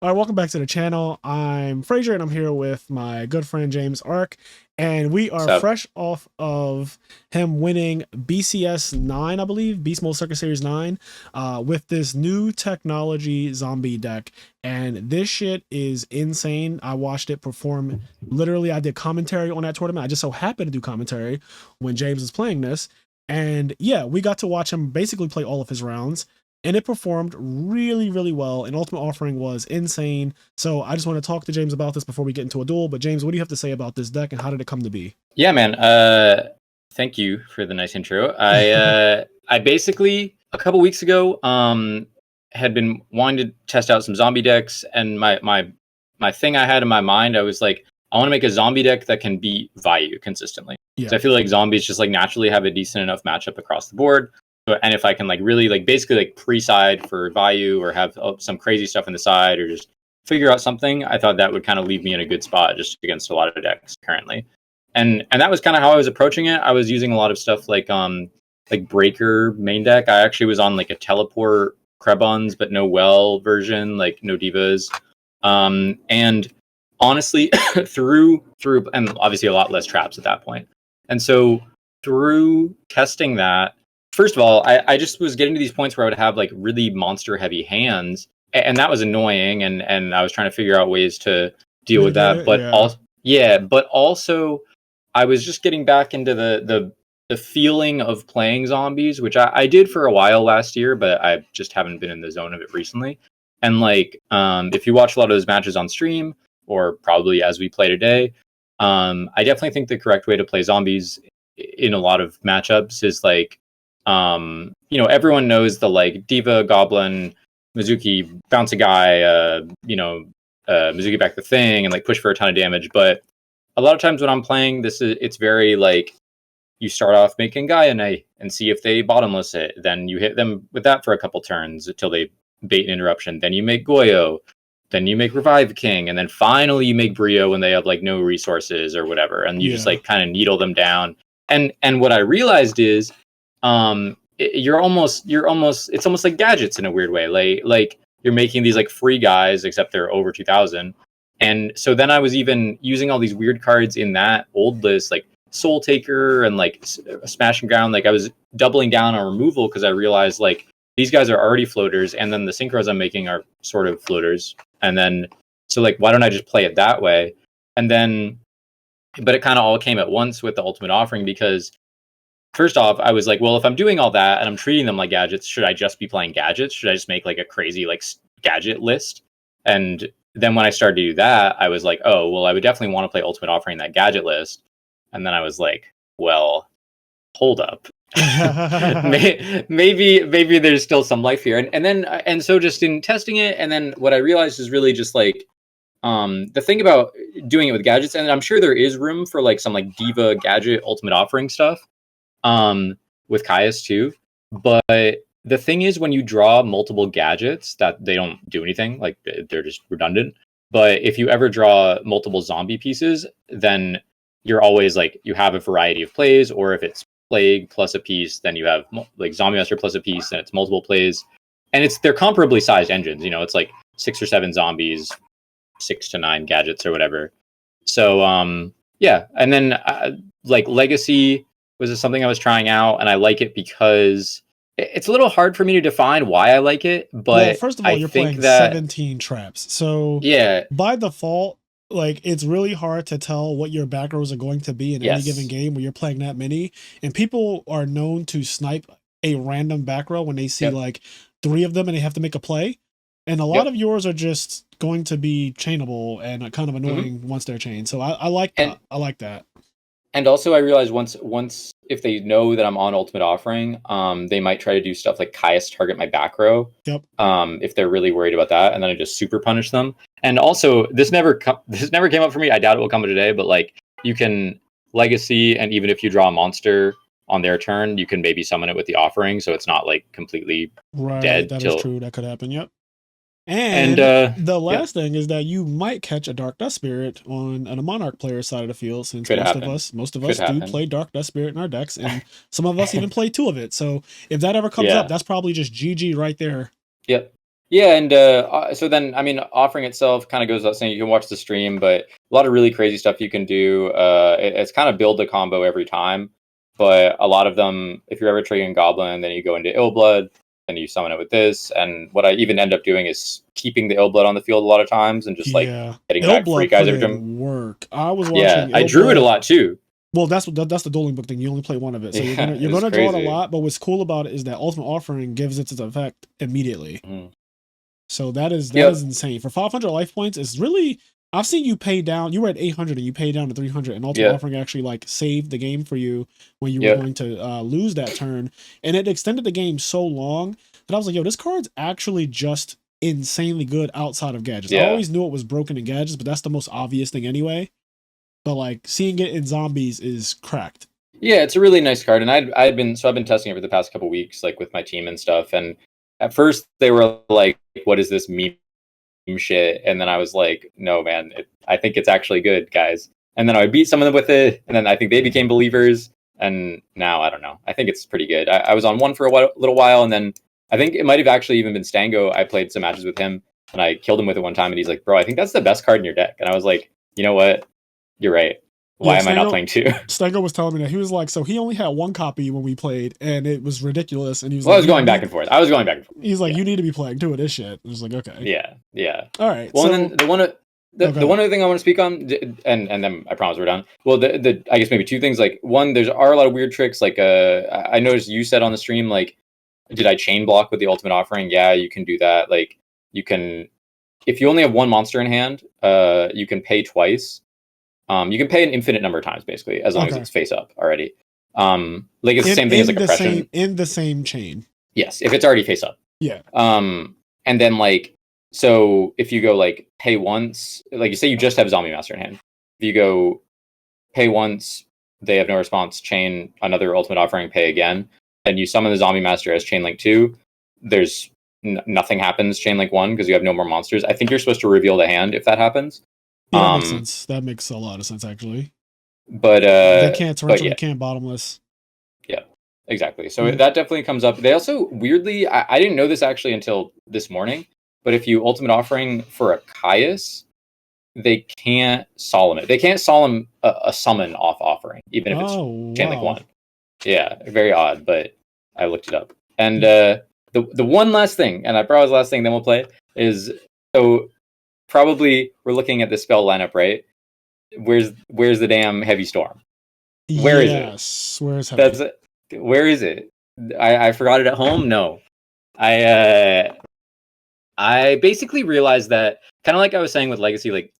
All right, welcome back to the channel. I'm Frazier, and I'm here with my good friend James Ark, and we are So fresh off of him winning BCS 9, I believe, Beast Mode Circuit Series 9, with this new technology zombie deck. And this shit is insane. I watched it perform. Literally, I did commentary on that tournament. I just so happened to do commentary when James was playing this. And yeah, we got to watch him basically play all of his rounds, and it performed really, really well. And Ultimate Offering was insane. So I just want to talk to James about this before we get into a duel. But James, what do you have to say about this deck, and how did it come to be? yeah, man. Thank you for the nice intro. I basically a couple weeks ago had been wanting to test out some zombie decks, and my thing I had in my mind, I was like, I want to make a zombie deck that can beat Vayu consistently. Yeah. So I feel like zombies just like naturally have a decent enough matchup across the board. And if I can like really like basically like pre-side for Vayu or have some crazy stuff in the side or just figure out something, I thought that would kind of leave me in a good spot just against a lot of decks currently. And that was kind of how I was approaching it. I was using a lot of stuff like Breaker main deck. I actually was on like a teleport Krebons but no well version, like no divas. And honestly through and obviously a lot less traps at that point. And so through testing that, first of all, I just was getting to these points where I would have like really monster heavy hands, and that was annoying. And I was trying to figure out ways to deal with that. But also, I was just getting back into the feeling of playing zombies, which I did for a while last year, but I just haven't been in the zone of it recently. And like, if you watch a lot of those matches on stream, or probably as we play today, I definitely think the correct way to play zombies in a lot of matchups is like, everyone knows the like Diva, Goblin, Mizuki, bounce a guy, Mizuki back the thing and like push for a ton of damage. But a lot of times when I'm playing this, it's very like you start off making Gaia Knight and see if they bottomless it. Then you hit them with that for a couple turns until they bait an interruption. Then you make Goyo. Then you make Revive King. And then finally you make Brio when they have like no resources or whatever. And you just like kind of needle them down. And what I realized is it's almost like gadgets in a weird way. Like you're making these like free guys, except they're over 2000. And so then I was even using all these weird cards in that old list, like Soul Taker and like Smash and Ground. Like I was doubling down on removal because I realized like these guys are already floaters, and then the synchros I'm making are sort of floaters. And then so like why don't I just play it that way? And then, but it kind of all came at once with the Ultimate Offering, because first off, I was like, well, if I'm doing all that and I'm treating them like gadgets, should I just be playing gadgets? Should I just make like a crazy like gadget list? And then when I started to do that, I was like, oh, well, I would definitely want to play Ultimate Offering that gadget list. And then I was like, well, hold up. maybe there's still some life here. And so just in testing it, and then what I realized is really just like the thing about doing it with gadgets, and I'm sure there is room for like some like Diva gadget Ultimate Offering stuff with Caius too. But the thing is, when you draw multiple gadgets, that they don't do anything, like they're just redundant. But if you ever draw multiple zombie pieces, then you're always like, you have a variety of plays. Or if it's Plague plus a piece, then you have like Zombie Master plus a piece, and it's multiple plays. And they're comparably sized engines, it's like 6 or 7 zombies, 6 to 9 gadgets or whatever. So yeah. And then like Legacy was something I was trying out, and I like it because it's a little hard for me to define why I like it. But well, first of all, you're playing 17 traps, so yeah, by default, like it's really hard to tell what your back rows are going to be in any given game where you're playing that many. And people are known to snipe a random back row when they see like 3 of them and they have to make a play. And a lot of yours are just going to be chainable and kind of annoying once they're chained. So I like that. I like that. And also I realized once if they know that I'm on Ultimate Offering, they might try to do stuff like Caius target my back row. If they're really worried about that, and then I just super punish them. And also this never came up for me. I doubt it will come today, but like you can Legacy, and even if you draw a monster on their turn, you can maybe summon it with the Offering, so it's not like completely dead. That is true. That could happen. Yep. And the last thing is that you might catch a Dark Dust Spirit on a Monarch player side of the field, since most of us do play Dark Dust Spirit in our decks, and some of us even play 2 of it. So if that ever comes up, that's probably just GG right there. Yep. Yeah, and so then, I mean, offering itself kind of goes without saying. You can watch the stream, but a lot of really crazy stuff you can do. It's kind of build a combo every time, but a lot of them, if you're ever trading Goblin, then you go into Illblood, and you summon it with this. And what I even end up doing is keeping the Illblood on the field a lot of times, and just like Yeah, getting back free Illblood guys put every time. in work. I was Yeah, watching I drew it a Illblood. lot too. Well, that's the dueling book thing. You only play one of it, so Yeah, you're it's gonna draw it a crazy. lot. But what's cool about it is that Ultimate Offering gives its effect immediately. Mhm. So that is Yep. insane. For 500 life points, it's really. I've seen you pay down. You were at 800 and you paid down to 300, and Ultimate Offering actually like saved the game for you when you were going to lose that turn, and it extended the game so long that I was like, yo, this card's actually just insanely good outside of gadgets. I always knew it was broken in gadgets, but that's the most obvious thing anyway. But like seeing it in zombies is cracked. Yeah, it's a really nice card, and I've been testing it for the past couple weeks, like with my team and stuff. And at first they were like, "What is this meme shit?" And then I was like, "No, man, I think it's actually good, guys." And then I would beat some of them with it, and then I think they became believers. And now I don't know. I think it's pretty good. I was on one for a little while, and then I think it might have actually even been Stango. I played some matches with him, and I killed him with it one time, and he's like, "Bro, I think that's the best card in your deck." And I was like, "You know what? You're right. Why am I not playing two?" Stego was telling me that he was like, so he only had one copy when we played, and it was ridiculous. And he was well, like, I was going back and forth. He's like, you need to be playing two of this shit. I was like, okay. Yeah. All right. Well, so, and then the one other thing I want to speak on, and then I promise we're done. Well, I guess maybe two things. Like one, are a lot of weird tricks. Like I noticed you said on the stream, like, did I chain block with the Ultimate Offering? Yeah, you can do that. Like you can, if you only have one monster in hand, you can pay twice. You can pay an infinite number of times, basically, as long as it's face up already. Like it's the same thing as like oppression. In the same chain. Yes, if it's already face up. Yeah. And then like, so if you go like pay once, like you say you just have Zombie Master in hand. If you go pay once, they have no response, chain another Ultimate Offering, pay again, and you summon the Zombie Master as Chain Link 2, there's nothing happens Chain Link 1 because you have no more monsters. I think you're supposed to reveal the hand if that happens. Yeah, that makes sense. That makes a lot of sense, actually. But they can't torrential, they can't bottomless. Yeah, exactly. So that definitely comes up. They also weirdly, I didn't know this actually until this morning, but if you Ultimate Offering for a Caius, they can't solemn it. They can't solemn a summon off offering, even if it's Chain Link 1. Yeah, very odd, but I looked it up. And the one last thing, and I promise last thing, then we'll play, is so probably we're looking at the spell lineup, right? Where's the damn Heavy Storm? Where is it? Where's Heavy? Where is it? I forgot it at home. No, I basically realized that, kind of like I was saying with Legacy, like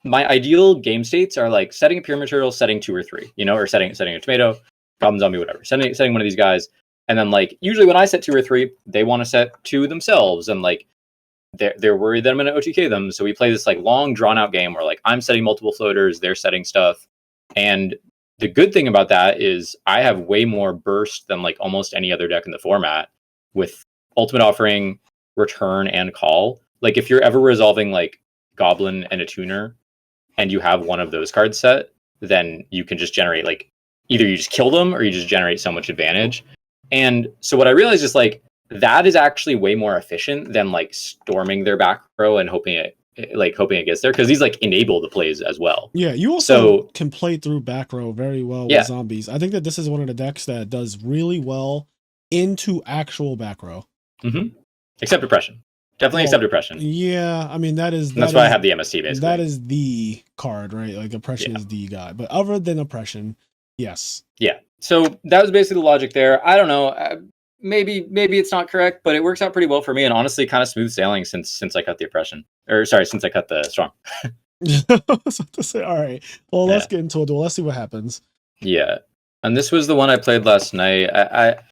my ideal game states are like setting a pure material, setting 2 or 3, or setting a tomato, Goblin Zombie, whatever, setting one of these guys, and then like usually when I set 2 or 3, they want to set 2 themselves, and like they're worried that I'm going to OTK them. So we play this like long drawn out game where like I'm setting multiple floaters, they're setting stuff. And the good thing about that is I have way more burst than like almost any other deck in the format with Ultimate Offering, Return, and Call. Like if you're ever resolving like Goblin and a Tuner and you have one of those cards set, then you can just generate like either you just kill them or you just generate so much advantage. And so what I realized is like that is actually way more efficient than like storming their back row and hoping it gets there, because these like enable the plays as well. Yeah, you also can play through back row very well with zombies. I think that this is one of the decks that does really well into actual back row. Mm-hmm. Except oppression. Definitely except oppression. Yeah, I mean that's why I have the MST basically. That is the card, right? Like oppression is the guy. But other than oppression, yes. Yeah. So that was basically the logic there. I don't know. Maybe it's not correct, but it works out pretty well for me, and honestly kind of smooth sailing since I cut the oppression. Since I cut the strong. All right. Well, let's get into it. Let's see what happens. Yeah. And this was the one I played last night.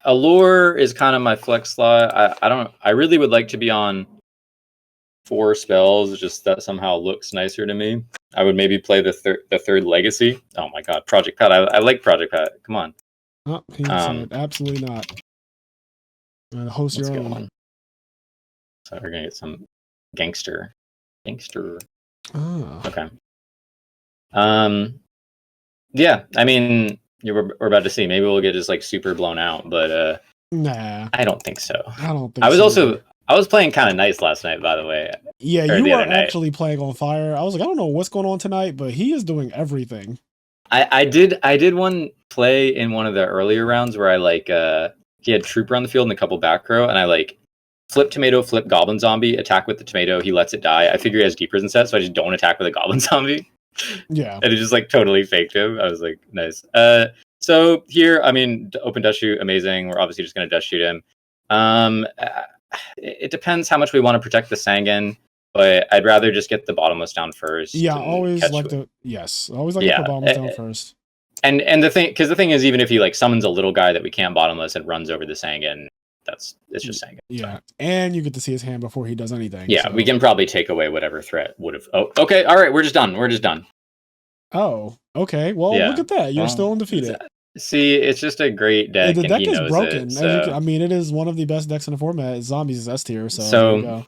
Allure is kind of my flex slot. I really would like to be on 4 spells, just that somehow looks nicer to me. I would maybe play the third Legacy. Oh my god, Project Pat. I like Project Pat. Come on. Oh, he said absolutely not. Host your own one. So we're gonna get some gangster. Oh. Okay. Yeah, I mean, we're about to see. Maybe we'll get just like super blown out, but nah, I don't think so. I don't think. I was so. also I was playing kind of nice last night, by the way, Yeah, or you the were other night. actually playing on fire. I was like, I don't know what's going on tonight, but he is doing everything. I did one play in one of the earlier rounds where I like he had trooper on the field and a couple back row, and I like flip tomato, flip goblin zombie, attack with the tomato, he lets it die. I figure he has deep prison set, so I just don't attack with a goblin zombie. Yeah. And it just like totally faked him. I was like, nice. So here, I mean, open dust shoot, amazing. We're obviously just gonna dust shoot him. It depends how much we want to protect the Sangan, but I'd rather just get the bottomless down first. Yeah, and always catch like it. I always like to put bombs down first. And the thing, because the thing is, even if he like summons a little guy that we can't bottomless and runs over the Sangan, it's just Sangan. Yeah, and you get to see his hand before he does anything. Yeah, so. we can probably take away whatever threat would have. Oh, okay, all right, we're just done. Oh, okay. Well, Yeah. look at that. You're still undefeated. See, it's just a great deck, The and deck he is knows broken. it. So. I mean, it is one of the best decks in the format. Zombies is S tier. So there you go.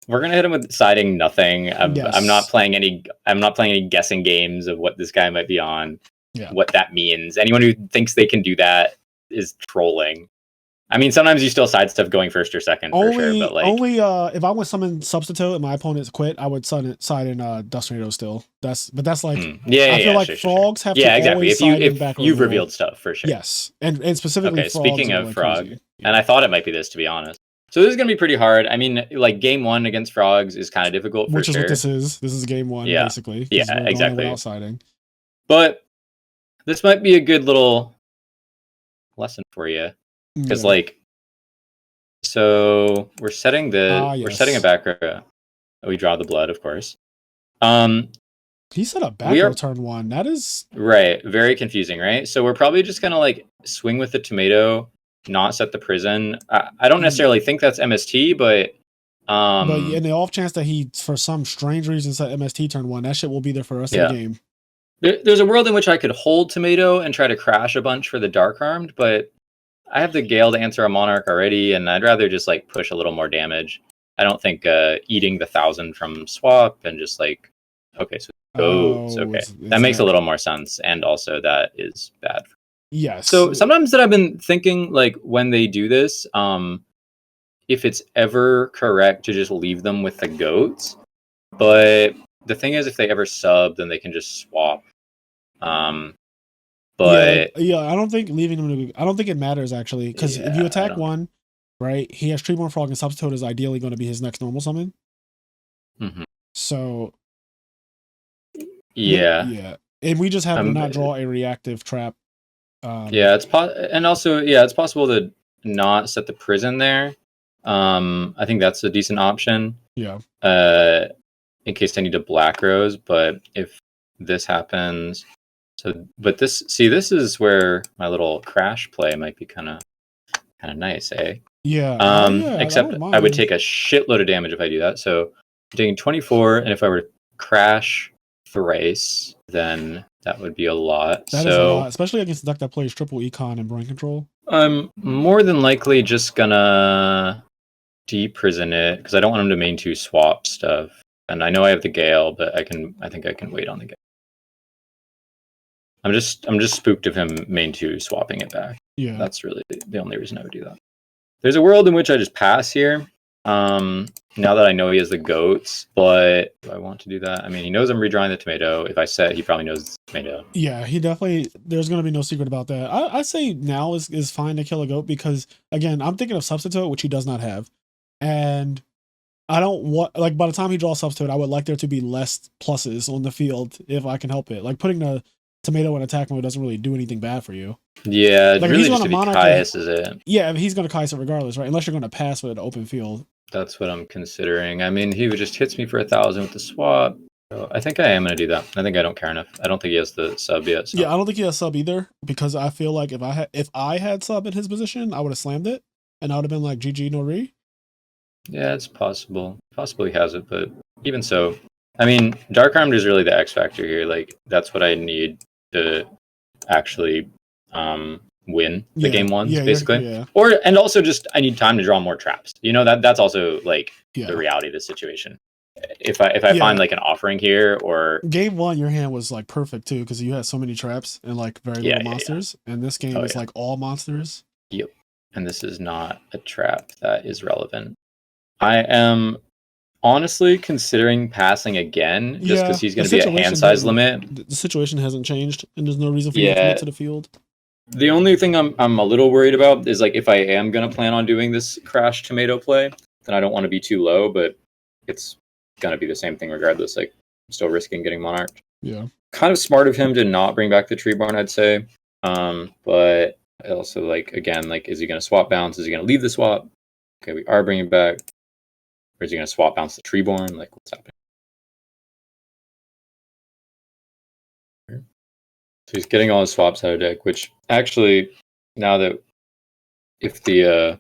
We're gonna hit him with deciding nothing. Yes. I'm not playing any guessing games of what this guy might be on. Yeah. What that means. Anyone who thinks they can do that is trolling. I mean, sometimes you still side stuff going first or second for sure, but like only if I want summon substitute and my opponent's quit, I would side in Dust Tornado still. That's like I feel like frogs have to exactly. always side in back if you've revealed stuff for sure. Yes, and specifically okay. frogs Speaking of like frog, crazy. And I thought it might be this, to be honest. So this is gonna be pretty hard. I mean, like game one against frogs is kind of difficult for Which is sure. what this is. This is game one, basically. Yeah, exactly. Without siding. But this might be a good little lesson for you, because like, so we're setting we're setting a back row. We draw the blood, of course. He set a back row turn one. That is right. Very confusing, right? So we're probably just gonna like swing with the tomato, not set the prison. I don't necessarily think that's MST, but in the off chance that he, for some strange reason, set MST turn one, that shit will be there for the rest of the game. There's a world in which I could hold tomato and try to crash a bunch for the dark armed, but I have the Gale to answer a monarch already, and I'd rather just like push a little more damage. I don't think eating the 1,000 from swap and just like okay, so okay, that makes a little more sense, and also that is bad. Yes. So sometimes that I've been thinking, like when they do this, if it's ever correct to just leave them with the goats, but the thing is, if they ever sub, then they can just swap. But I don't think leaving them. I don't think it matters actually, because if you attack one, right, he has Treeborn Frog, and Substitute is ideally going to be his next normal summon. Mm-hmm. So. Yeah, and we just have to not draw a reactive trap. It's possible to not set the prison there. I think that's a decent option. Yeah. In case I need a black rose, but if this happens, this is where my little crash play might be kind of nice, eh? Yeah. Except I would take a shitload of damage if I do that. So I'm taking 24, and if I were to crash thrice, then that would be a lot. That is a lot, especially against a deck that plays triple econ and brain control. I'm more than likely just gonna deprison it because I don't want him to main 2 swap stuff. And I know I have the Gale, but I think I can wait on the Gale. I'm just spooked of him main 2 swapping it back. Yeah. That's really the only reason I would do that. There's a world in which I just pass here. Now that I know he has the goats, but do I want to do that? I mean, he knows I'm redrawing the tomato. If I set, he probably knows it's tomato. Yeah, he definitely, there's going to be no secret about that. I say now is fine to kill a goat because, again, I'm thinking of Substitute, which he does not have. And I don't want, like, by the time he draws Substitute, I would like there to be less pluses on the field if I can help it. Like, putting the tomato in attack mode doesn't really do anything bad for you. Yeah, like, really just to be Caius is it. Yeah, he's going to Caius it regardless, right? Unless you're going to pass with an open field. That's what I'm considering. I mean, he just hits me for 1,000 with the swap. So I think I am going to do that. I think I don't care enough. I don't think he has the sub yet. So. Yeah, I don't think he has sub either because I feel like if I had sub in his position, I would have slammed it and I would have been like GG Nori. Yeah, it's possible. Possibly has it, but even so, I mean, Dark Armed is really the X factor here. Like that's what I need to actually win the game ones, basically. And also just I need time to draw more traps. You know, that's also like the reality of the situation. If I find like an offering here or game one, your hand was like perfect too because you had so many traps and like very little monsters. And this game is like all monsters. Yep. And this is not a trap that is relevant. I am honestly considering passing again, just because he's going to be a hand size limit. The situation hasn't changed, and there's no reason for you to Yeah. commit to the field. The only thing I'm a little worried about is like if I am going to plan on doing this crash tomato play, then I don't want to be too low, but it's going to be the same thing regardless. Like, I'm still risking getting monarch. Yeah. Kind of smart of him to not bring back the tree barn, I'd say. But also, like, again, like, is he going to swap bounce? Is he going to leave the swap? Okay, we are bringing back. Or is he going to swap bounce the treeborn? Like, what's happening? So he's getting all his swaps out of deck, which actually, now that if the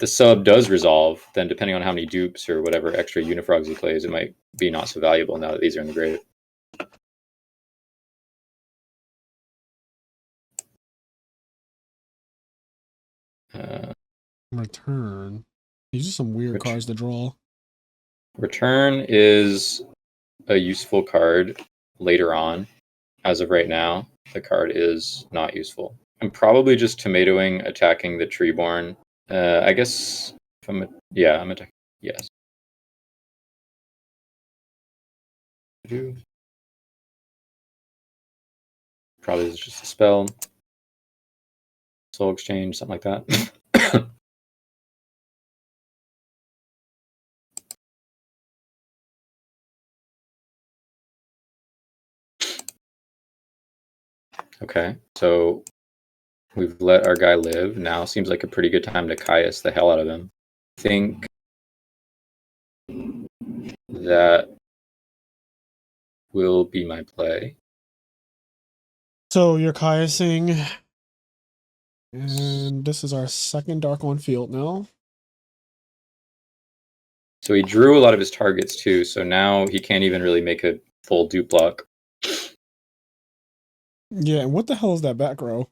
sub does resolve, then depending on how many dupes or whatever extra Unifrogs he plays, it might be not so valuable now that these are in the grave. Return. These are some weird cards to draw. Return is a useful card later on. As of right now, the card is not useful. I'm probably just tomatoing attacking the treeborn. I guess if I'm attacking. Yes. Probably is just a spell. Soul exchange, something like that. Okay, so we've let our guy live. Now seems like a pretty good time to Caius the hell out of him. I think that will be my play. So you're Caiusing, and this is our second dark on field now. So he drew a lot of his targets too, so now he can't even really make a full dupe block. Yeah, and what the hell is that back row?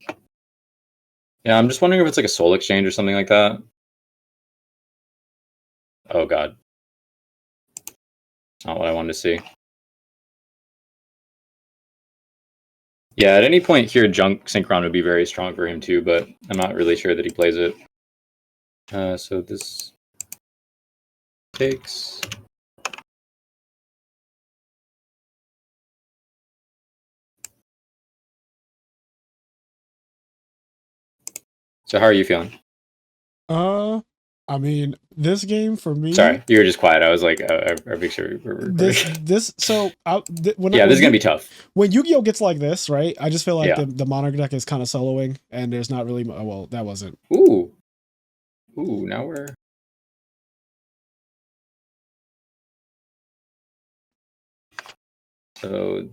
Yeah, I'm just wondering if it's like a soul exchange or something like that. Oh god. Not what I wanted to see. Yeah, at any point here, Junk Synchron would be very strong for him too, but I'm not really sure that he plays it. So this takes. So how are you feeling? I mean, this game for me. Sorry, you were just quiet. I was like, I'll make sure this is gonna be tough. When Yu-Gi-Oh gets like this, right? I just feel like the Monarch deck is kind of soloing, and there's not really. Well, that wasn't. Ooh, now we're. So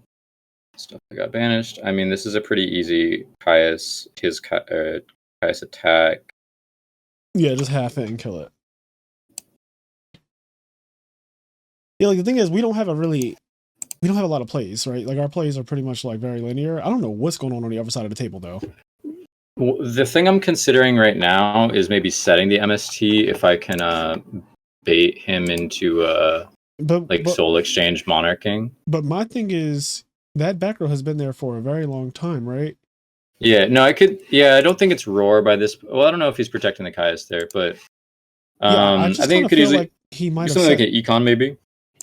stuff that got banished. I mean, this is a pretty easy Caius attack. Yeah, just half it and kill it. Yeah, like the thing is, we don't have a lot of plays, right? Like our plays are pretty much like very linear. I don't know what's going on the other side of the table though. Well, the thing I'm considering right now is maybe setting the MST if I can bait him into soul exchange monarching. But my thing is that back row has been there for a very long time, right? Yeah, no, I could. Yeah, I don't think it's roar by this. Well, I don't know if he's protecting the Caius there, but I think it could easily like he might have something like an econ maybe.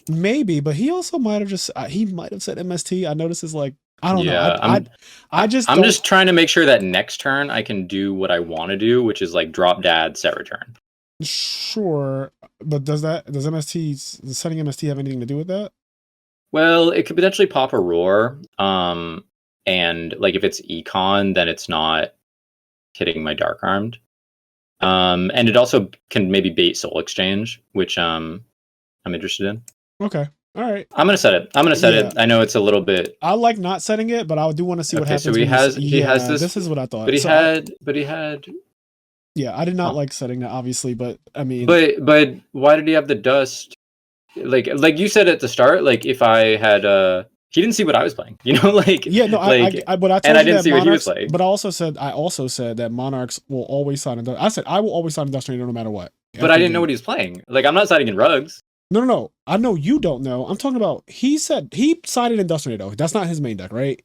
Maybe, but he also might have just he might have said MST. I notice is like I don't know. I'm just trying to make sure that next turn I can do what I want to do, which is like drop dad, set return. Sure, but does setting MST have anything to do with that? Well, it could potentially pop a roar. And like if it's econ, then it's not hitting my dark armed. And it also can maybe bait soul exchange, which I'm interested in. Okay. All right. I'm gonna set it. it. I know it's a little bit. I like not setting it, but I do want to see what happens. So he has this. This is what I thought. But he had. Yeah, I did not like setting that, obviously, but I mean. But why did he have the dust? Like you said at the start, like if I had he didn't see what I was playing, like yeah, no, like, I but I told and you I didn't see what he was playing. But I also said that Monarchs will always sign a. I said I will always sign a dust tornado no matter what. But I didn't know what he was playing. Like I'm not signing in rugs. No. I know you don't know. I'm talking about. He said he sided in dust tornado. That's not his main deck, right?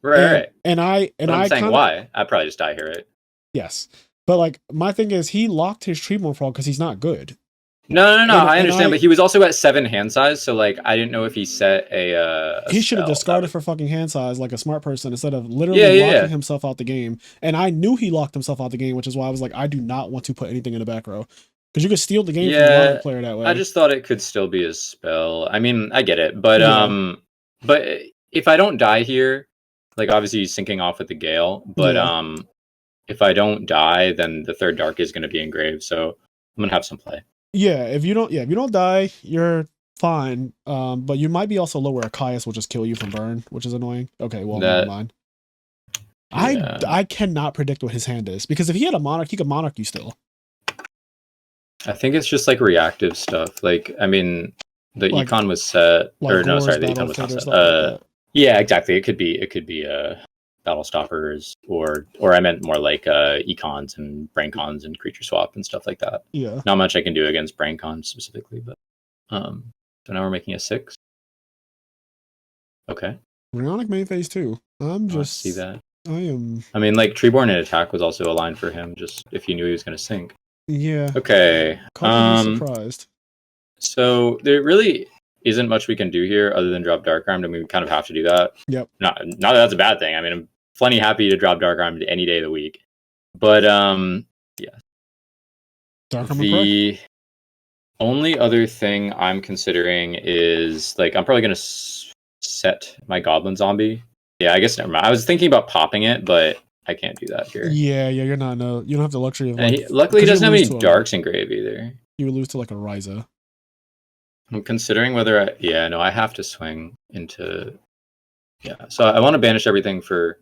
Right. And I'm saying why? I'd probably just die here, right? Yes. But like my thing is he locked his Treeborn Frog because he's not good. No. And I understand, but he was also at 7 hand size, so like I didn't know if he set a he should have spell. discarded for fucking hand size like a smart person instead of literally Yeah. locking himself out the game. And I knew he locked himself out the game, which is why I was like, I do not want to put anything in the back row because you could steal the game from the Monarch player that way. I just thought it could still be a spell. I mean, I get it, but Yeah. but if I don't die here, like obviously he's syncing off with the Gale, but Yeah. if I don't die, then the third dark is going to be engraved, so I'm gonna have some play. Yeah, if you don't die, you're fine. But you might be also low where a Caius will just kill you from burn, which is annoying. Okay, well, never mind. Yeah. I cannot predict what his hand is because if he had a Monarch, he could Monarch you still. I think it's just like reactive stuff. Like, I mean, the Like- econ was set, Like or no, Gore's sorry, the Battle econ was not Fit or set. stuff like that. Yeah, exactly. It could be battle stoppers, or I meant more like econs and brain cons and creature swap and stuff like that. Yeah. Not much I can do against brain cons specifically, but so now we're making a 6. Okay. Runic main phase 2. I'm just see that. I am. I mean, like Treeborn and attack was also a line for him, just if he knew he was going to sink. Yeah. Okay. Caught me surprised. So there really isn't much we can do here other than drop Dark Armed, and we kind of have to do that. Yep. Not that that's a bad thing. I mean, I'm plenty happy to drop Dark Armed any day of the week. But yeah. Dark Armed the only other thing I'm considering is like I'm probably gonna set my Goblin Zombie. Yeah, I guess never mind. I was thinking about popping it, but I can't do that here. Yeah, you're not. No, you don't have the luxury of. Like, luckily, he doesn't have any darks engraved either. You would lose to like a Ryza. I'm considering whether I have to swing into. Yeah, so I want to banish everything for.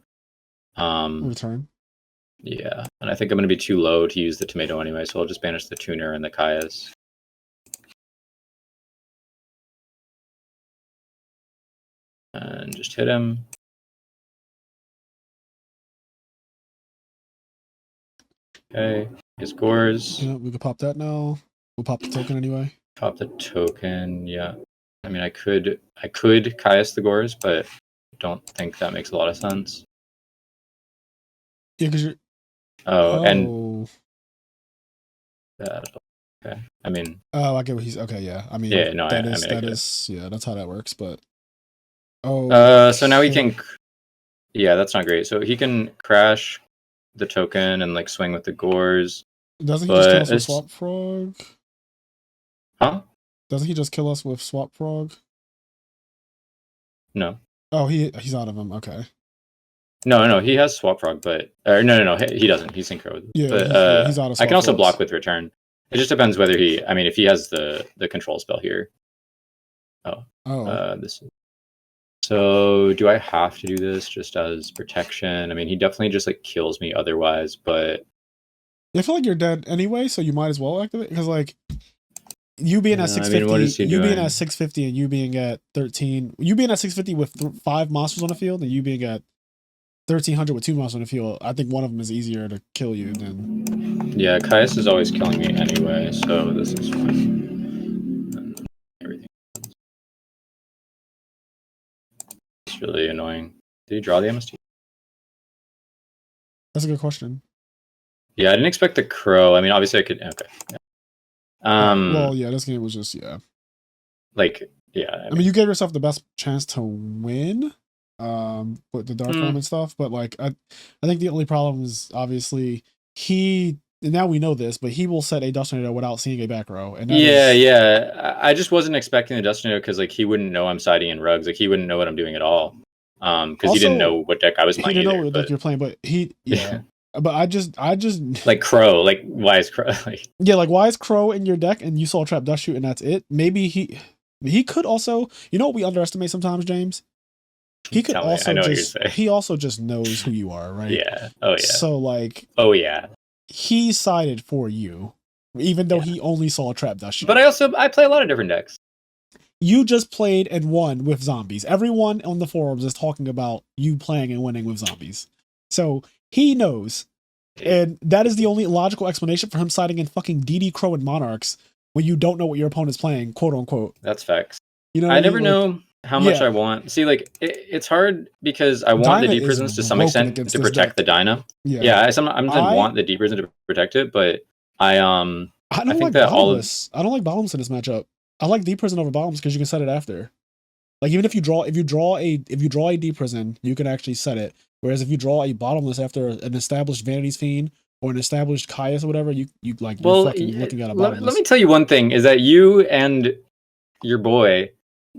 Return. Yeah, and I think I'm going to be too low to use the tomato anyway, so I'll just banish the tuner and the Caius. And just hit him. Okay, his Gores. Yeah, we could pop that now. We'll pop the token anyway. Pop the token, yeah. I mean, I could Caius the Gores, but I don't think that makes a lot of sense. Yeah, because you're. And okay. I mean. Oh, I get what he's. Okay, yeah. I mean, yeah, no, that is yeah, that's how that works. But so now he can. Yeah, that's not great. So he can crash the token and like swing with the Gores. Doesn't he just kill us with Swap Frog? Huh? Doesn't he just kill us with Swap Frog? No. Oh, he's out of him. Okay. No, he has Swap Frog, but no, he doesn't. He's synchro. Yeah, but, he's out of. I can also block with return. It just depends whether he. I mean, if he has the control spell here. This is. So do I have to do this just as protection? I mean, he definitely just like kills me otherwise, but I feel like you're dead anyway, so you might as well activate because like you being at 650, being at 650, and you being at 13, you being at 650 with 5 monsters on the field, and you being at 1300 with 2 monsters on the field. I think one of them is easier to kill you than. Yeah, Caius is always killing me anyway, so this is fine. Everything. It's really annoying. Did he draw the MST? That's a good question. Yeah, I didn't expect the crow. I mean, obviously I could. Okay. Yeah. Well, yeah, this game was just Like, yeah. I mean, you gave yourself the best chance to win, with the Dark Arm and stuff. But like, I think the only problem is obviously and now we know this, but he will set a Dust Tornado without seeing a back row. And yeah. I just wasn't expecting the Dust Tornado because like he wouldn't know I'm siding in rugs. Like he wouldn't know what I'm doing at all. Because he didn't know what deck I was playing. He didn't know what deck you're playing, but yeah. But I just like Crow. Like why is Crow? Like, yeah, like why is Crow in your deck and you saw Trap Dust Shoot and that's it? Maybe he could also. You know what we underestimate sometimes, James? He could also he also just knows who you are, right? Yeah. Oh yeah. So like. Oh yeah. He sided for you, even though he only saw Trap Dust Shoot. But I play a lot of different decks. You just played and won with zombies. Everyone on the forums is talking about you playing and winning with zombies. So he knows. And that is the only logical explanation for him siding in fucking DD Crow and Monarchs when you don't know what your opponent's playing, quote unquote. That's facts. You know, I never know how much I want. See, like it's hard because I want the Deep Prisons to some extent to protect the Dyna. Yeah, I sometimes want the Deep Prison to protect it, but I I I don't think like that all of bottomless. I don't like bottomless in this matchup. I like deep prison over bottomless because you can set it after. Like even if you draw a deep prison, you can actually set it. Whereas if you draw a bottomless after an established Vanity's Fiend or an established Caius or whatever, you're well, fucking looking at a let me bottomless. tell you one thing: is that you and your boy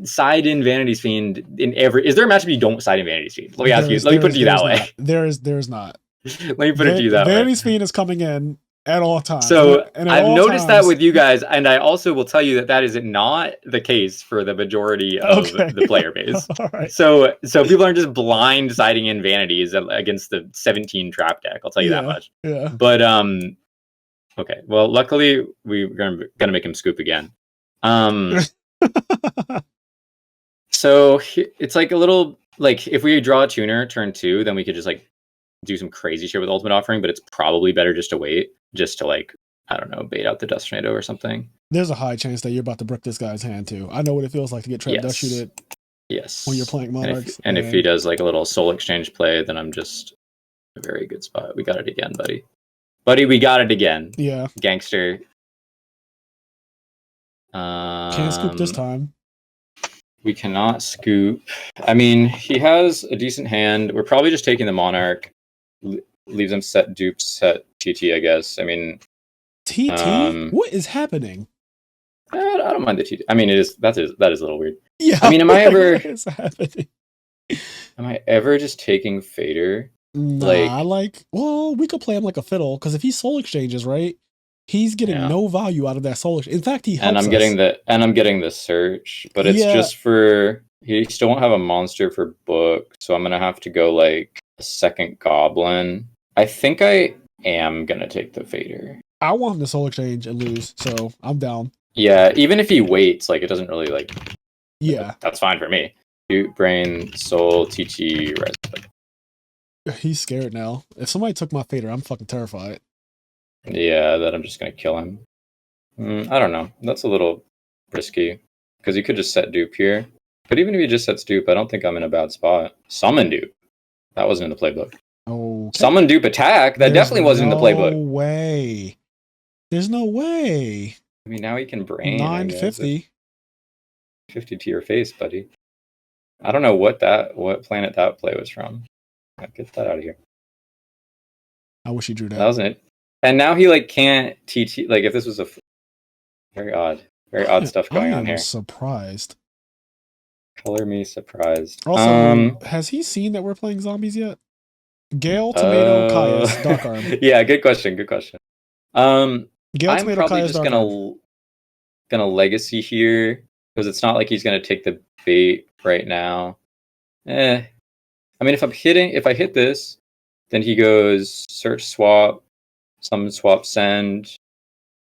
side in Vanity's Fiend in every. Is there a matchup you don't side in Vanity's Fiend? Let me ask you. Let me put it to you There is that way. not. There is not. Let me put it to you that way. Vanity's Fiend is coming in at all times, So and at I've all noticed that times. with you guys, and I also will tell you that that is not the case for the majority of Okay. the player base. All right. So people aren't just blind siding in vanities against the 17 trap deck. I'll tell you that Yeah. much. Yeah. But okay. Well, luckily we're gonna make him scoop again. So it's like a little like if we draw a tuner turn 2, then we could just like do some crazy shit with ultimate offering. But it's probably better just to wait, just to like I don't know, bait out the dust tornado or something. There's a high chance that you're about to brick this guy's hand too. I know what it feels like to get trap dust shooted Yes. when you're playing Monarchs. And if he does like a little soul exchange play, then I'm just a very good spot. We got it again, buddy. Buddy, we got it again. Yeah. Gangster. Can't scoop this time. We cannot scoop. I mean, he has a decent hand. We're probably just taking the Monarch. Leaves him set dupe, set TT, I guess. I mean... TT? What is happening? I don't mind the TT. I mean, that is a little weird. Yeah. I mean, am I ever... What is happening? Am I ever just taking Fader? Nah, well, we could play him like a fiddle, because if he soul exchanges, right, he's getting no value out of that soul exchange. In fact, he helps and I'm getting the search, but it's just for he still won't have a monster for book, so I'm gonna have to go like a second goblin. I think I am gonna take the Fader. I want him to soul exchange and lose, so I'm down. Yeah, even if he waits, like it doesn't really like. Yeah, that's fine for me. Brain, soul, TT, res. He's scared now. If somebody took my Fader, I'm fucking terrified. Yeah, that I'm just gonna kill him. I don't know. That's a little risky because you could just set dupe here. But even if he just sets dupe, I don't think I'm in a bad spot. Summon dupe. That wasn't in the playbook. Oh, summon dupe attack. That definitely wasn't in the playbook. No way. There's no way. I mean, now he can brain. 950. 50 to your face, buddy. I don't know what planet that play was from. Get that out of here. I wish he drew that. That wasn't it. And now he like can't TT. Like if this was a very odd stuff going on here. I'm surprised. Color me surprised. Also, has he seen that we're playing zombies yet? Gale, Tomato, Caius, Dark Arm. Yeah, good question. Gale, I'm Tomato, probably Caius, just Dark gonna legacy here because it's not like he's gonna take the bait right now. I mean, if I hit this, then he goes search swap, summon swap send.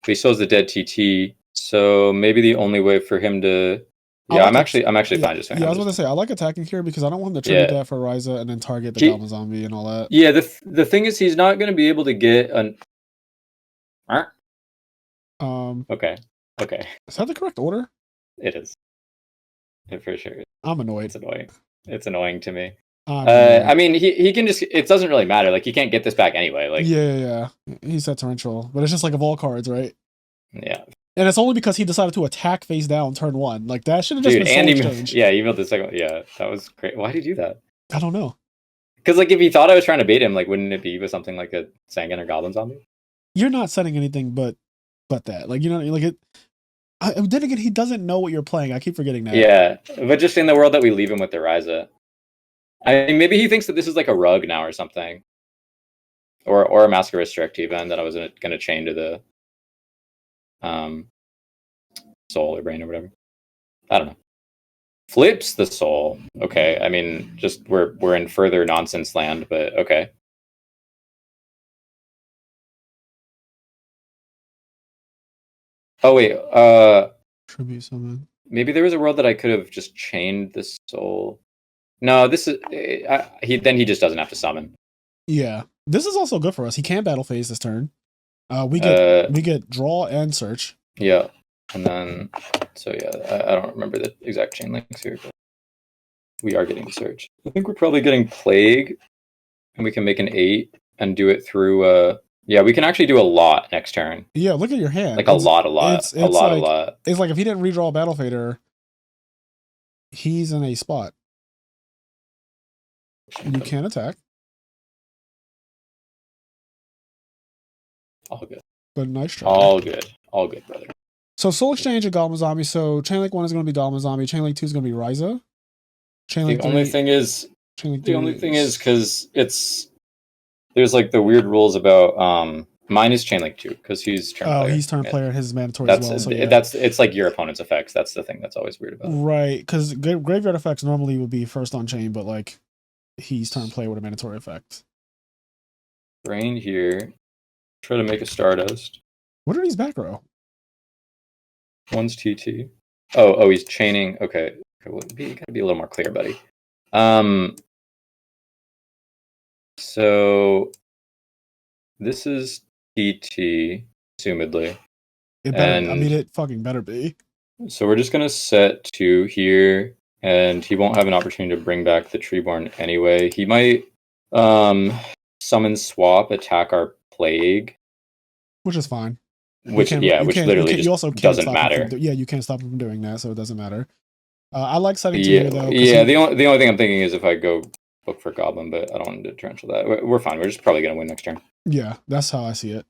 But he still has the dead TT, so maybe the only way for him to. Yeah, I'm actually fine just saying. Yeah, I was about to say I like attacking here because I don't want to tribute that for Ryza and then target the Goblin Zombie and all that. Yeah, the thing is he's not going to be able to get an. Okay. Is that the correct order? It is. It for sure is. I'm annoyed. It's annoying. It's annoying to me. I mean, he can just. It doesn't really matter. Like he can't get this back anyway. Like yeah. He's at torrential, but it's just like of all cards, right? Yeah. And it's only because he decided to attack face down turn 1. Like that should have just been soul exchange. Yeah, even the second. Yeah, that was great. Why did he do that? I don't know. Because like if he thought I was trying to bait him, like wouldn't it be with something like a Sangan or Goblin Zombie? You're not setting anything but that. Like you know, like it. Then again, he doesn't know what you're playing. I keep forgetting that. Yeah, but just in the world that we leave him with the Ryza. I mean, maybe he thinks that this is like a rug now or something, or a Mask of Restrict even that I was going to chain to the soul or brain or whatever. I don't know. Flips the soul. Okay, I mean, just we're in further nonsense land, but okay. Oh wait, tribute summon. Maybe there was a world that I could have just chained the soul. No, this is he just doesn't have to summon. Yeah, this is also good for us. He can't battle phase this turn. We get draw and search. Yeah, and then so yeah, I don't remember the exact chain links here, but we are getting search. I think we're probably getting plague, and we can make an 8 and do it through Yeah, we can actually do a lot next turn. Yeah, look at your hand. Like a lot. It's A lot, like a lot. it's like if he didn't redraw a Battle Fader, he's in a spot. You can't attack. All good. But nice try. All good. All good, brother. So Soul Exchange and Goblin Zombie. So Chain Link 1 is going to be Goblin Zombie. Chain Link 2 is going to be Ryza. Chain Link The only 3, thing is, Chain Link the 3 only thing is because there's like the weird rules about mine is Chain Link 2 because he's turn player. He's turn player. His is mandatory That's as well. So yeah. it's like your opponent's effects. That's the thing that's always weird about it. Right, because graveyard effects normally would be first on chain, but like he's turn player with a mandatory effect. Brain here. Try to make a Stardust. What are these back row? One's TT. Oh, he's chaining. Okay, well, you gotta be a little more clear, buddy. So this is TT, assumedly. It better. I mean, it fucking better be. So we're just gonna set 2 here, and he won't have an opportunity to bring back the Treeborn anyway. He might summon swap, attack our plague, which is fine. Which literally just you also doesn't matter. You can't stop him from doing that, so it doesn't matter. I like setting 2 yeah, here though. Yeah, the only thing I'm thinking is if I go look for Goblin, but I don't want to torrential that. We're fine. We're just probably gonna win next turn. Yeah, that's how I see it.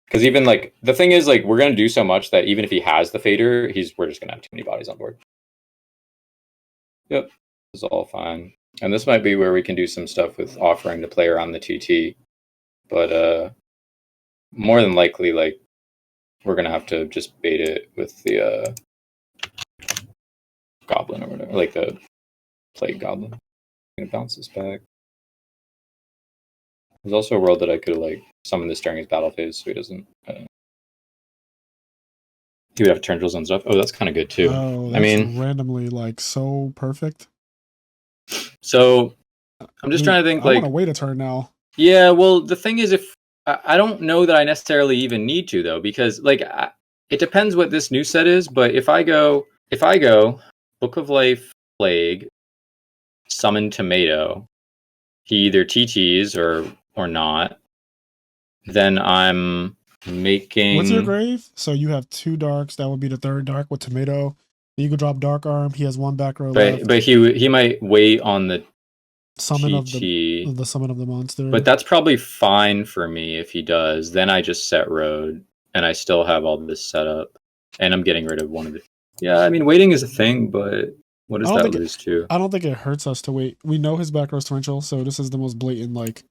Because even like the thing is like we're gonna do so much that even if he has the fader, we're just gonna have too many bodies on board. Yep, it's all fine. And this might be where we can do some stuff with offering the player on the TT, but more than likely, like we're gonna have to just bait it with the Goblin or whatever, like the Plague Goblin. I'm gonna bounce this back. There's also a world that I could like summon this during his battle phase, so he doesn't. He would have turn drills and stuff. Oh, that's kind of good too. Oh, that's randomly like so perfect. So I'm just trying to think. I want to wait a turn now. Yeah, well, the thing is, if I don't know that I necessarily even need to though, because like it depends what this new set is. But if I go Book of Life, Plague, Summon Tomato, he either TTs or not. Then I'm making. What's your grave? So you have 2 darks. That would be the 3rd dark with Tomato. Then you could drop Dark Arm. He has 1 back row left. But he might wait on the summon TT. of the summon of the monster. But that's probably fine for me if he does. Then I just set road and I still have all this set up. And I'm getting rid of one of the. Yeah, I mean waiting is a thing, but what does that lose to? I don't think it hurts us to wait. We know his back row's torrential, so this is the most blatant like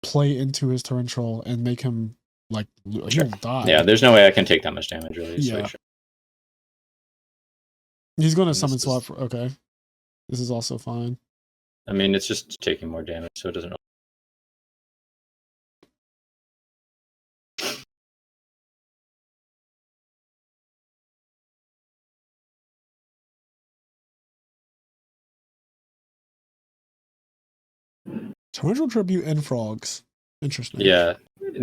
play into his torrential and make him like he won't die. Yeah, there's no way I can take that much damage really. Yeah. So he's going to summon swap. Okay, this is also fine. I mean, it's just taking more damage, so it doesn't. Torrential Tribute and Frogs. Interesting. Yeah.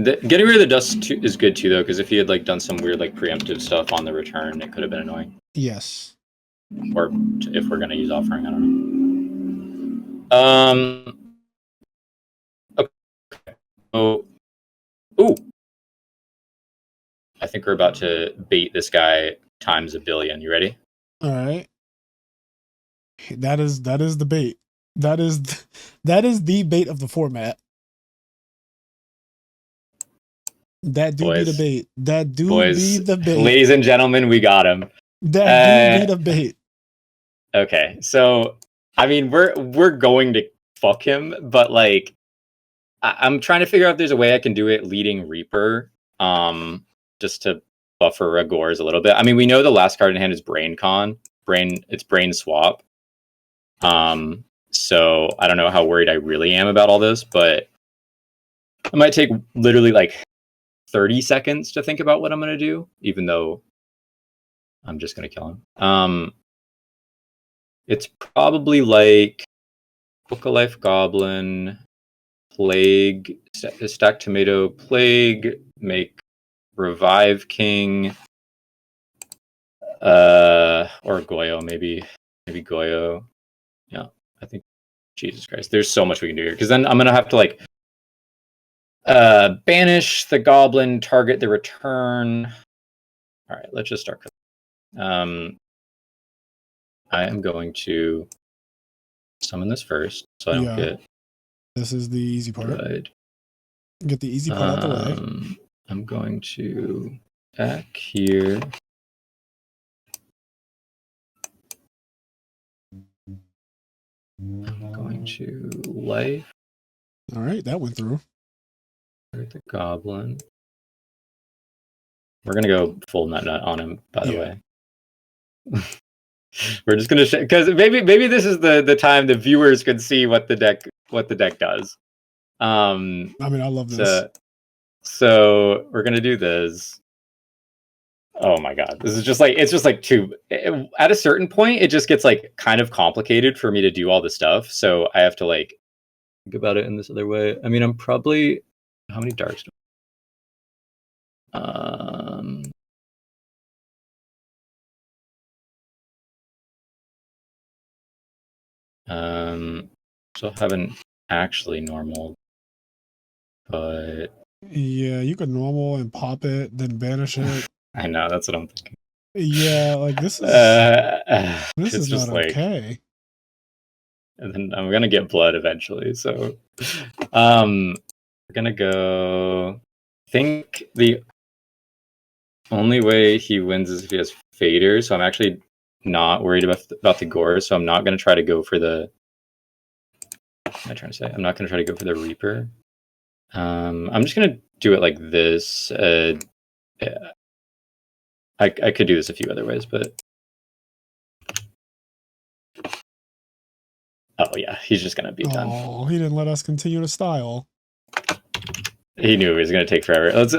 Getting rid of the dust is good too, though, because if he had like done some weird like preemptive stuff on the return, it could have been annoying. Yes. Or if we're gonna use offering, I don't know. Okay. Oh. Ooh. I think we're about to bait this guy times a billion. You ready? All right. That is the bait. That is the bait of the format. That do be the bait. That do be the bait. Ladies and gentlemen, we got him. That do be the bait. Okay, so I mean, we're going to fuck him, but like, I'm trying to figure out if there's a way I can do it leading Reaper, just to buffer Ragors a little bit. I mean, we know the last card in hand is Brain Swap. So I don't know how worried I really am about all this, but it might take literally like 30 seconds to think about what I'm going to do, even though I'm just going to kill him. It's probably like Book of Life Goblin, Plague, stack Tomato, Plague, make Revive King, or Goyo, maybe Goyo. Yeah, I think, Jesus Christ, there's so much we can do here, because then I'm going to have to like Banish the goblin, target the return. All right, let's just start. I am going to summon this first, so I don't get. This is the easy part. Right. Get the easy part out the way. I'm going to back here. I'm going to life. All right, that went through. The goblin. We're gonna go full nut on him. By the way, we're just gonna because maybe this is the time the viewers can see what the deck does. I mean, I love this. So we're gonna do this. Oh my god, this is just like at a certain point it just gets like kind of complicated for me to do all the stuff. So I have to like think about it in this other way. I mean, I'm probably how many darks? So I haven't actually normal, but yeah, you could normal and pop it, then banish it. I know, that's what I'm thinking. Yeah, like this is this is not like, okay. And then I'm gonna get blood eventually, so we're gonna go. I think the only way he wins is if he has Fader, so I'm actually not worried about the gore, so I'm not gonna try to go for the. What am I trying to say? I'm not gonna try to go for the Reaper. I'm just gonna do it like this. Yeah. I could do this a few other ways, but oh yeah, he's just gonna be done. Oh, he didn't let us continue the style. He knew it was gonna take forever. Let's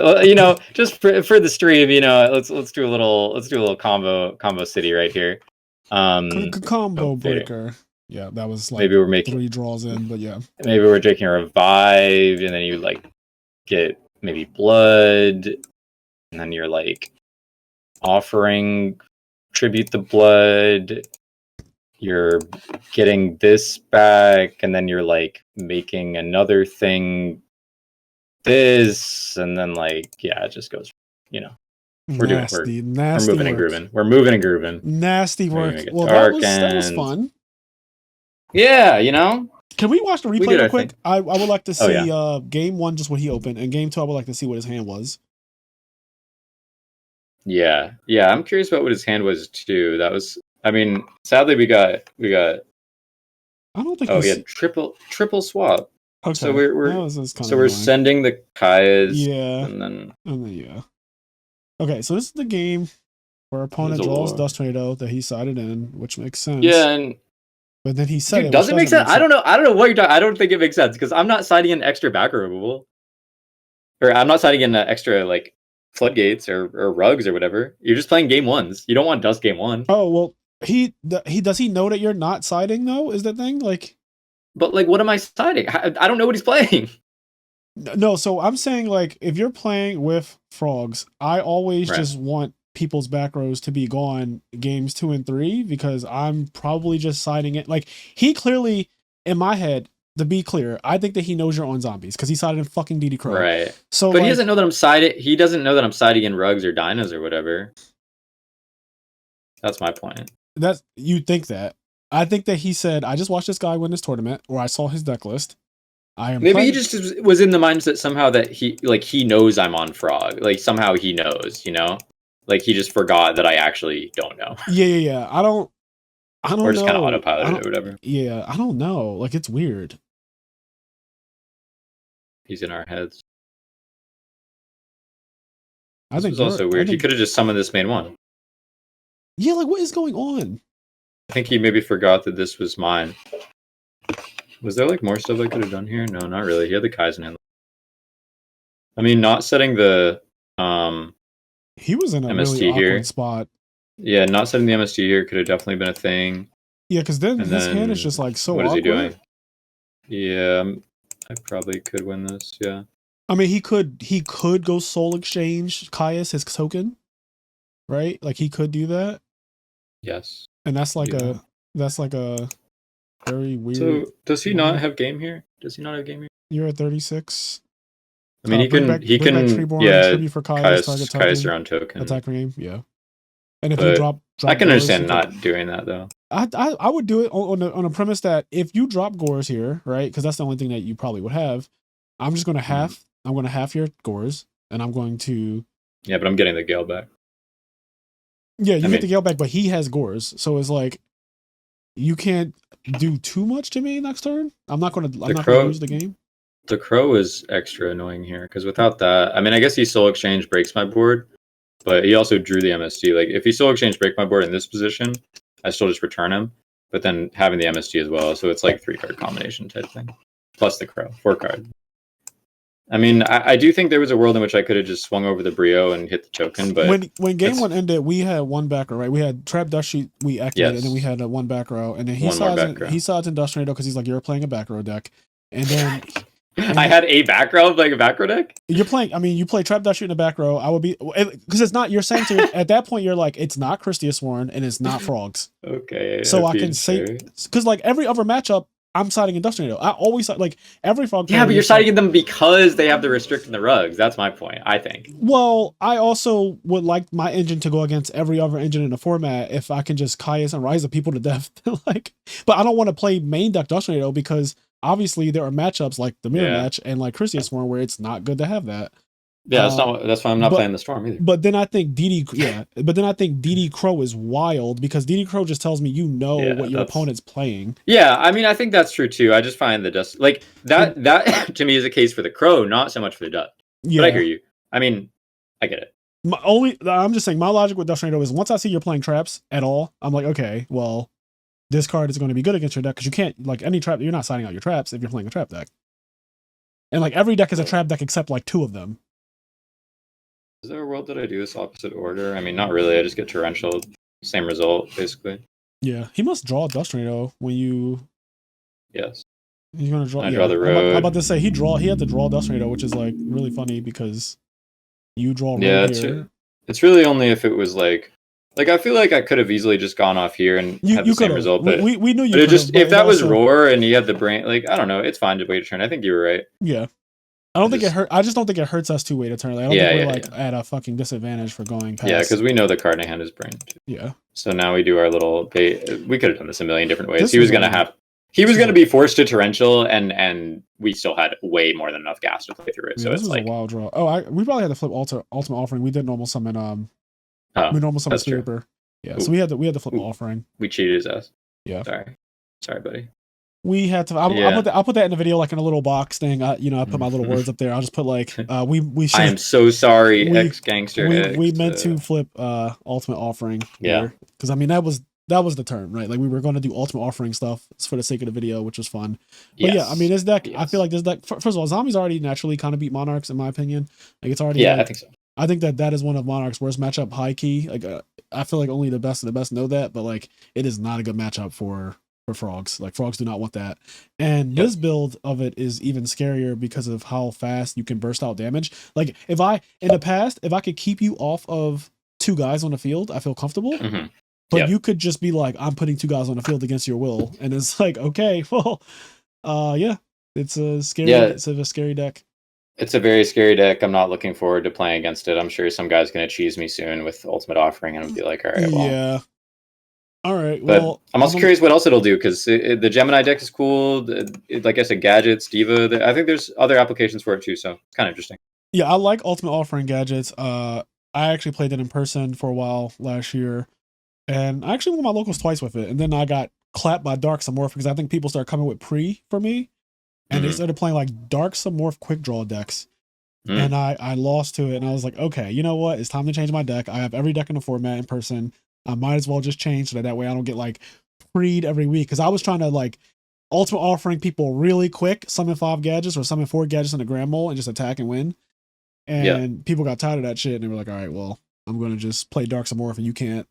just for the stream, let's do a little combo city right here. Combo breaker. Yeah, that was like maybe we're making 3 draws in, but yeah. Maybe we're taking a revive, and then you like get maybe blood, and then you're like offering tribute the blood. You're getting this back, and then you're like making another thing. This, and then like it just goes. We're nasty moving and grooving. We're moving and grooving. Nasty work. Well, that was fun. Yeah, Can we watch the replay real quick? I would like to see game 1, just what he opened, and game 2, I would like to see what his hand was. Yeah, I'm curious about what his hand was too. That was, I mean, sadly we got. I don't think. Oh yeah, triple swap. Okay. So we're sending the Kayas. Yeah. And then yeah. Okay, so this is the game where opponent draws Dust Tornado that he sided in, which makes sense. Yeah, but then he said, does it make sense? I don't know what you're talking. I don't think it makes sense because I'm not siding in extra backer removal, or I'm not siding in extra like floodgates or rugs or whatever. You're just playing game 1s. You don't want dust game 1. Oh well, he does he know that you're not siding though? Is the thing like? But like, what am I siding? I don't know what he's playing. No, so I'm saying like if you're playing with frogs, I always just want people's back rows to be gone games 2 and 3 because I'm probably just siding it. Like he clearly, in my head, to be clear, I think that he knows you're on zombies because he sided in fucking DD Crow. Right. So, but he doesn't know that I'm siding. He doesn't know that I'm siding in rugs or dinos or whatever. That's my point. You think that? I think that he said, I just watched this guy win this tournament, or I saw his deck list. Maybe he just was in the mindset somehow that he knows I'm on frog. Like somehow he knows, Like he just forgot that I actually don't know. Yeah. I don't or just know. Kind of autopilot or whatever. Yeah, I don't know. Like it's weird. He's in our heads. I think it's also weird. He could have just summoned this main 1. Yeah, like what is going on? I think he maybe forgot that this was mine. Was there like more stuff I could have done here? No, not really. He had the Kaizen hand. I mean, not setting the he was in a MST really here. awkward spot. Yeah, not setting the MST here could have definitely been a thing. Yeah, because then his hand is just like so what awkward. What is he doing? Yeah, I probably could win this, yeah. I mean, he could go Soul Exchange Caius his token, right? Like he could do that. Yes. And that's like a very weird. So does he not have game here? Does he not have game here? You're at 36. I mean, Bring back Treeborn, tribute for Caius, target Caius token, your own token. attack per game. Yeah. And if you But drop I can Gores, understand not doing that though. I would do it on a premise that if you drop Gores here, right? Because that's the only thing that you probably would have. I'm just going to I'm going to half your Gores, and I'm going to. Yeah, but I'm getting the Gale back. Yeah, you get the Gale back, but he has Gores, so it's like you can't do too much to me next turn. I'm not going to lose the game. The Crow is extra annoying here because without that, I mean, I guess he Soul Exchange breaks my board, but he also drew the MST. Like if he Soul Exchange break my board in this position, I still just return him. But then having the MST as well, so it's like 3-card combination type thing, plus the Crow, 4-card. I mean, I do think there was a world in which I could have just swung over the Brio and hit the token, but when game one ended, we had one back row, right? We had Trap Dust Sheet, we activated, and then we had one back row, and then he saw it's Industrial because he's like, you're playing a back row deck, and then I had a back row of like a back row deck. You're playing. I mean, you play Trap Dust Shoot in the back row. I would be because it's not. You're saying at that point you're like it's not Christia Sworn and it's not Frogs. Okay. So I can say because like every other matchup, I'm siding Industrial. I always like every Frog. Yeah, but you're siding them because they have the restrict and the rugs. That's my point. I think. Well, I also would like my engine to go against every other engine in the format if I can just Caius and Rise the people to death. Like, but I don't want to play main deck Industrial because. Obviously, there are matchups like the mirror match and like Christia Sworn where it's not good to have that. Yeah, that's why I'm not playing the Storm either. But then I think DD Crow is wild because DD Crow just tells me what your opponent's playing. Yeah, I mean I think that's true too. I just find the dust like that to me is a case for the Crow, not so much for the dust. Yeah. But I hear you. I mean, I get it. I'm just saying my logic with Dust Tornado is once I see you're playing traps at all, I'm like, okay, well, this card is going to be good against your deck because you can't like any trap. You're not signing out your traps if you're playing a trap deck. And like every deck is a trap deck except like 2 of them. Is there a world that I do this opposite order? I mean, not really. I just get torrential, same result basically. Yeah, he must draw Dust Tornado when you. Yes. He's gonna draw. I draw the road. I'm about to say he had to draw Dust Tornado, which is like really funny because you draw. Road here. It's really only if it was like I feel like I could have easily just gone off here and had the same result. But we knew you. But it just if that was Roar and he had the brain, like I don't know, it's fine to wait a turn. I think you were right. Yeah. I don't think it hurt. I just don't think it hurts us to wait a turn. Like, I don't think we're at a fucking disadvantage for going past. Yeah, because we know the card in hand is brain. Yeah. So now we do our little. We could have done this a million different ways. He was gonna be forced to torrential, and we still had way more than enough gas to play through it. So this it's was a wild draw. Oh, we probably had to flip ultimate offering. We did normal summon. We normal summon Spear Reaper. Yeah, so we had to flip offering. We cheated his ass. Yeah. Sorry, buddy. We had to. I'll put that in the video, like in a little box thing. I put my little words up there. I'll just put like we. I am so sorry, ex gangster. We meant to flip ultimate offering. Yeah. Because I mean that was the term, right? Like we were going to do ultimate offering stuff for the sake of the video, which was fun. But yeah, I mean this deck. I feel like this deck. First of all, zombies already naturally kind of beat monarchs in my opinion. Like it's already. Yeah, I think so. I think that is one of Monarch's worst matchup, high key. Like I feel like only the best of the best know that, but like it is not a good matchup for Frogs. Like Frogs do not want that. And this build of it is even scarier because of how fast you can burst out damage. Like if I could keep you off of 2 guys on the field, I feel comfortable. Mm-hmm. But you could just be like, I'm putting 2 guys on the field against your will, and it's like, okay, well, it's a scary. It's a scary deck. It's a very scary deck. I'm not looking forward to playing against it. I'm sure some guy's going to cheese me soon with Ultimate Offering, and I'll be like, all right, well. Yeah. All right. But well, I'm also curious what else it'll do because the Gemini deck is cool. Like I said, gadgets, Diva. I think there's other applications for it too, so it's kind of interesting. Yeah, I like Ultimate Offering gadgets. I actually played it in person for a while last year, and I actually won my locals twice with it, and then I got clapped by Dark Samorph because I think people started coming with for me. And they started playing like Dark Samorph quick draw decks. And I lost to it. And I was like, okay, you know what? It's time to change my deck. I have every deck in the format in person. I might as well just change so that way I don't get like preed every week. Because I was trying to like ultimate offering people really quick, summon 5 gadgets or summon 4 gadgets in a Grand Mole and just attack and win. And people got tired of that shit. And they were like, all right, well, I'm going to just play Dark Samorph and you can't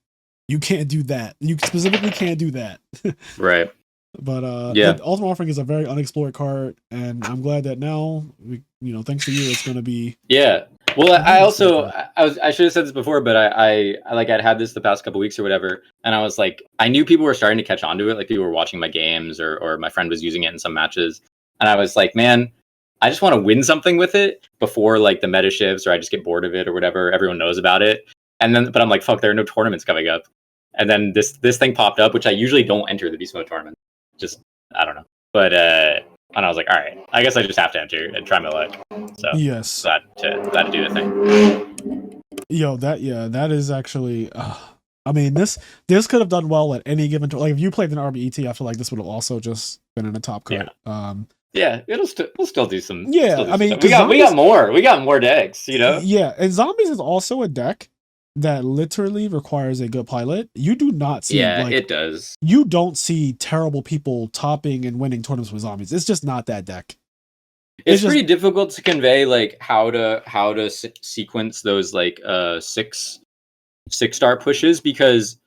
do that. You specifically can't do that. Right. But Ultimate Offering is a very unexplored card, and I'm glad that now, thanks to you, it's going to be. Yeah. Well, I should have said this before, but I'd had this the past couple weeks or whatever, and I was like, I knew people were starting to catch on to it, like people were watching my games or my friend was using it in some matches, and I was like, man, I just want to win something with it before like the meta shifts, or I just get bored of it or whatever. Everyone knows about it, and then but I'm like, fuck, there are no tournaments coming up, and then this thing popped up, which I usually don't enter the beast mode tournament. Just I don't know, but and I was like, all right, I guess I just have to enter and try my luck. So Yes. glad to do the thing. Yo, that is actually. I mean, this could have done well at any given like if you played an RBET, I feel like this would have also just been in the top cut. Yeah, we'll still do some. Yeah, still do I mean, some we got more decks, you know. Yeah, and Zombies is also a deck that literally requires a good pilot. You do not see, it does. You don't see terrible people topping and winning tournaments with Zombies. It's just not that deck. It's pretty difficult to convey like how to sequence those like 6-star pushes, because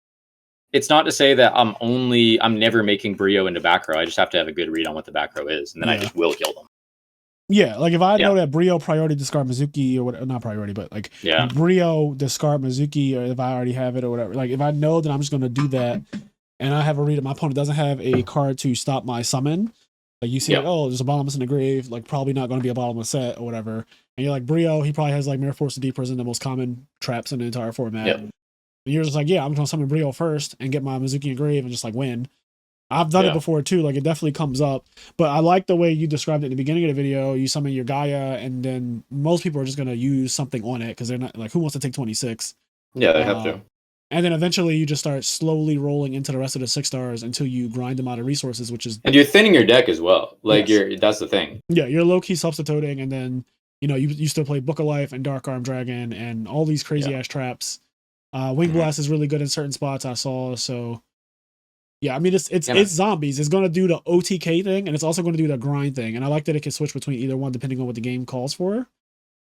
it's not to say that I'm never making Brio into back row. I just have to have a good read on what the back row is, and then I just will kill them. Yeah, like if I know that Brio priority discard Mizuki or whatever, not priority, but like Brio discard Mizuki, or if I already have it or whatever, like if I know that I'm just going to do that and I have a read that my opponent doesn't have a card to stop my summon, like you see, like, oh, there's a bottomless in the grave, like probably not going to be a bottomless set or whatever. And you're like, Brio, he probably has like Mirror Force and Deep Prison, the most common traps in the entire format. Yep. And you're just like, yeah, I'm going to summon Brio first and get my Mizuki and grave and just like win. I've done it before too. Like it definitely comes up, but I like the way you described it in the beginning of the video. You summon your Gaia, and then most people are just going to use something on it because they're not like, who wants to take 26? Yeah, they have to. And then eventually you just start slowly rolling into the rest of the 6-stars until you grind them out of resources, which is, and you're thinning your deck as well. Like that's the thing. Yeah, you're low key substituting, and then you still play Book of Life and Dark Arm Dragon and all these crazy ass traps. Wing Blast is really good in certain spots I saw. So yeah, I mean it's Zombies. It's gonna do the OTK thing, and it's also gonna do the grind thing. And I like that it can switch between either one depending on what the game calls for.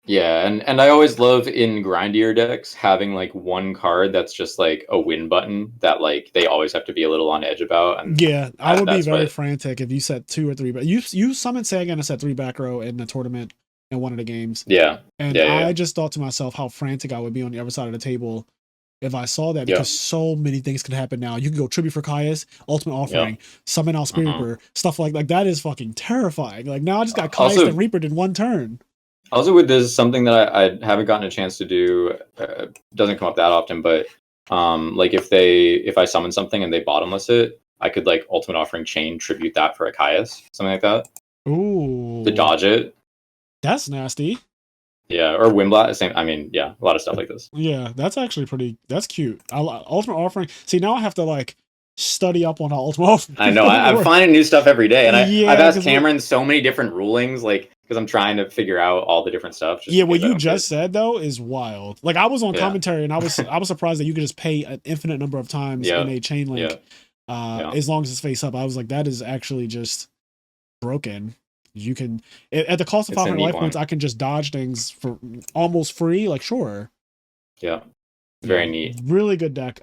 Yeah, and I always love in grindier decks having like one card that's just like a win button that like they always have to be a little on edge about. And yeah, I would be very frantic if you set 2 or 3, but you summoned Sagan and set 3 back row in the tournament in one of the games. Yeah, and I just thought to myself how frantic I would be on the other side of the table if I saw that, because so many things could happen now. You can go Tribute for Caius, Ultimate Offering, summon out Spirit Reaper, stuff like that is fucking terrifying. Like now I just got Caius and Reaper in one turn. Also with this, something that I haven't gotten a chance to do, doesn't come up that often, but like if I summon something and they bottomless it, I could like Ultimate Offering Chain tribute that for a Caius, something like that. Ooh. To dodge it. That's nasty. Yeah, or Wimblat, same. I mean, yeah, a lot of stuff like this. Yeah, that's actually that's cute. Ultimate Offering. See, now I have to like study up on Ultimate Offering. I know. I'm finding new stuff every day, and I've asked Cameron so many different rulings, like because I'm trying to figure out all the different stuff. Yeah, what you just said though is wild. Like I was on commentary, and I was surprised that you could just pay an infinite number of times in a chain link, as long as it's face up. I was like, that is actually just broken. You can at the cost of 500 life points, I can just dodge things for almost free. Like sure. Yeah, very neat. Really good deck.